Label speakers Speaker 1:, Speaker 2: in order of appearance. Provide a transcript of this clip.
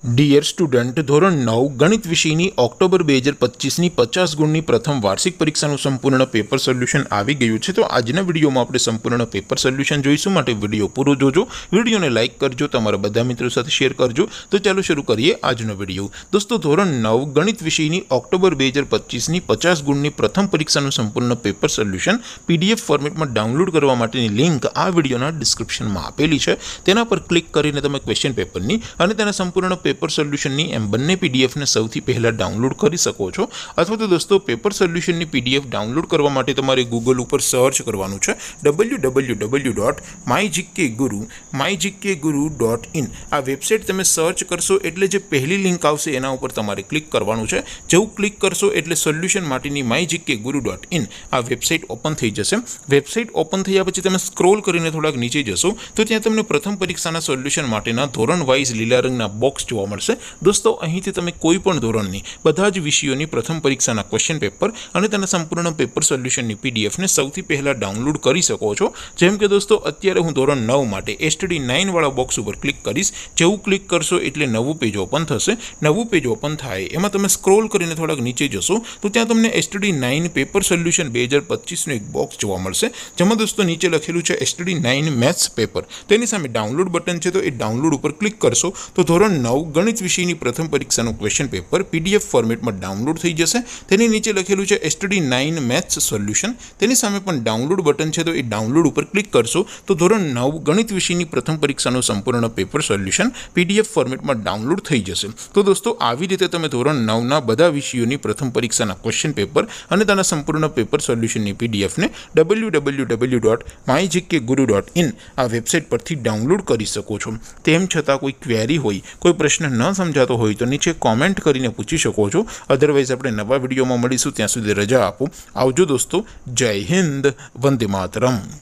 Speaker 1: Dear student, ધોરણ 9 ગણિત વિષયની ઓક્ટોબર 2025ની 50 ગુણની પ્રથમ વાર્ષિક પરીક્ષાનું સંપૂર્ણ પેપર સોલ્યુશન આવી ગયું છે। તો આજના વિડીયોમાં આપણે સંપૂર્ણ પેપર સોલ્યુશન જોઈશું, માટે વિડીયો પૂરો જોજો, વિડીયોને લાઇક કરજો, તમારા બધા મિત્રો સાથે શેર કરજો। તો ચાલો શરૂ કરીએ આજનો વિડીયો। દોસ્તો, ધોરણ 9 ગણિત વિષયની ઓક્ટોબર 2025ની 50 ગુણની પ્રથમ પરીક્ષાનું સંપૂર્ણ પેપર સોલ્યુશન PDF ફોર્મેટમાં ડાઉનલોડ કરવા માટેની લિંક આ વિડીયોના ડિસ્ક્રિપ્શનમાં આપેલી છે। તેના પર ક્લિક કરીને તમે ક્વેશ્ચન પેપરની અને તેના સંપૂર્ણ પેપર સોલ્યુશનની એમ બંને PDF ને સૌથી પહેલાં ડાઉનલોડ કરી શકો છો। અથવા તો દોસ્તો, પેપર સોલ્યુશનની PDF ડાઉનલોડ કરવા માટે તમારે ગૂગલ ઉપર સર્ચ કરવાનું છે www.mygkguru.in। આ વેબસાઇટ તમે સર્ચ કરશો એટલે જે પહેલી લિંક આવશે એના ઉપર તમારે ક્લિક કરવાનું છે। જેવું ક્લિક કરશો એટલે સોલ્યુશન માટેની mygkguru.in આ વેબસાઇટ ઓપન થઈ જશે। વેબસાઇટ ઓપન થયા પછી તમે સ્ક્રોલ કરીને થોડાક નીચે જશો તો ત્યાં તમને પ્રથમ પરીક્ષાના સોલ્યુશન માટેના ધોરણ વાઇઝ લીલા રંગના બોક્સ જોવા મળશે। દોસ્તો, અહીંથી તમે કોઈ પણ ધોરણની બધા જ વિષયોની પ્રથમ પરીક્ષાના ક્વેશ્ચન પેપર અને તેના સંપૂર્ણ પેપર સોલ્યુશનની PDF ને સૌથી પહેલાં ડાઉનલોડ કરી શકો છો। જેમ કે દોસ્તો, અત્યારે હું ધોરણ 9 માટે STD 9 વાળા બોક્સ ઉપર ક્લિક કરીશ। જેવું ક્લિક કરશો એટલે નવું પેજ ઓપન થશે। નવું પેજ ઓપન થાય એમાં તમે સ્ક્રોલ કરીને થોડાક નીચે જશો તો ત્યાં તમને STD 9 પેપર સોલ્યુશન 2025નું એક બોક્સ જોવા મળશે, જેમાં દોસ્તો નીચે લખેલું છે STD 9 મેથ્સ પેપર। તેની સામે ડાઉનલોડ બટન છે, તો એ ડાઉનલોડ ઉપર ક્લિક કરશો તો ધોરણ 9 ગણિત વિષયની પ્રથમ પરીક્ષાનું ક્વેશ્ચન પેપર PDF ફોર્મેટમાં ડાઉનલોડ થઈ જશે। તેની નીચે લખેલું છે STD 9 મેથ્સ સોલ્યુશન। તેની સામે પણ ડાઉનલોડ બટન છે, તો એ ડાઉનલોડ ઉપર ક્લિક કરશો તો ધોરણ 9 ગણિત વિષયની પ્રથમ પરીક્ષાનું સંપૂર્ણ પેપર સોલ્યુશન PDF ફોર્મેટમાં ડાઉનલોડ થઈ જશે। તો દોસ્તો, આવી રીતે તમે ધોરણ 9ના બધા વિષયોની પ્રથમ પરીક્ષાના ક્વેશ્ચન પેપર અને તેના સંપૂર્ણ પેપર સોલ્યુશનની PDF ને www.mygkguru.in આ વેબસાઇટ પરથી ડાઉનલોડ કરી શકો છો। તેમ છતાં કોઈ ક્વેરી હોય, કોઈ પ્રશ્ન ન સમજાતો હોય તો નીચે કોમેન્ટ કરીને પૂછી શકો છો। અધરવાઇઝ આપણે નવા વિડીયોમાં મળીશું, ત્યાં સુધી રજા આપો। આવજો દોસ્તો, જય હિન્દ, વંદે માતરમ।